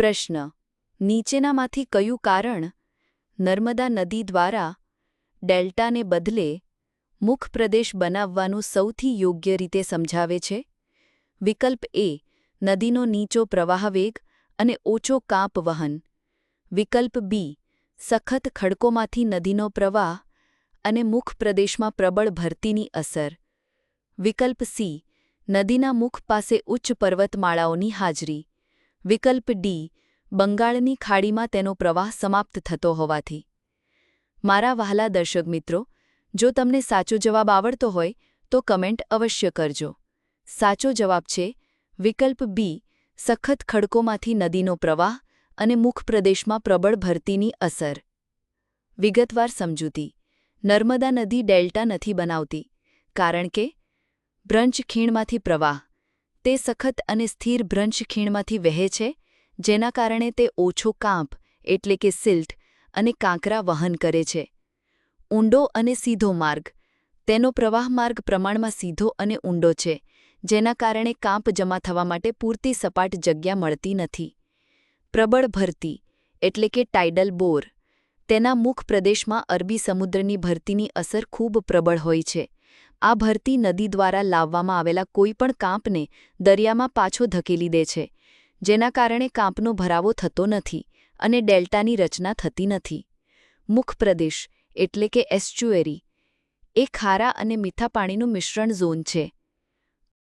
પ્રશ્ન: નીચેનામાંથી કયું કારણ નર્મદા નદી દ્વારા ડેલ્ટાને બદલે મુખ પ્રદેશ બનાવવાનું સૌથી યોગ્ય રીતે સમજાવે છે? વિકલ્પ એ: નદીનો નીચો પ્રવાહવેગ અને ઓછો કાંપ વહન. વિકલ્પ બી: સખત ખડકોમાંથી નદીનો પ્રવાહ અને મુખ પ્રદેશમાં પ્રબળ ભરતીની અસર. વિકલ્પ સી: નદીના મુખ પાસે ઉચ્ચ પર્વતમાળાઓની હાજરી. વિકલ્પ ડી: બંગાળની ખાડીમાં તેનો પ્રવાહ સમાપ્ત થતો હોવાથી. મારા વહાલા દર્શક મિત્રો, જો તમને સાચો જવાબ આવડતો હોય તો કમેન્ટ અવશ્ય કરજો. સાચો જવાબ છે વિકલ્પ બી: સખત ખડકોમાંથી નદીનો પ્રવાહ અને મુખ પ્રદેશમાં પ્રબળ ભરતીની અસર. વિગતવાર સમજૂતી: નર્મદા નદી ડેલ્ટા નથી બનાવતી, કારણ કે ભ્રંશ ખીણમાંથી પ્રવાહ. તે સખત અને સ્થિર ભ્રંશ ખીણમાંથી વહે છે, જેના કારણે તે ઓછો કાંપ એટલે કે સિલ્ટ અને કાંકરા વહન કરે છે. ઊંડો અને સીધો માર્ગ: તેનો પ્રવાહ માર્ગ પ્રમાણમાં સીધો અને ઊંડો છે, જેના કારણે કાંપ જમા થવા માટે પૂરતી સપાટ જગ્યા મળતી નથી. પ્રબળ ભરતી એટલે કે ટાઇડલ બોર: તેના મુખ પ્રદેશમાં અરબી સમુદ્રની ભરતીની અસર ખૂબ પ્રબળ હોય છે. આ ભરતી નદી દ્વારા લાવવામાં આવેલા કોઈપણ કાંપને દરિયામાં પાછો ધકેલી દે છે, જેના કારણે કાંપનો ભરાવો થતો નથી અને ડેલ્ટાની રચના થતી નથી. મુખ પ્રદેશ એટલે કે એસ્ચ્યુએરી એ ખારા અને મીઠા પાણીનું મિશ્રણ ઝોન છે.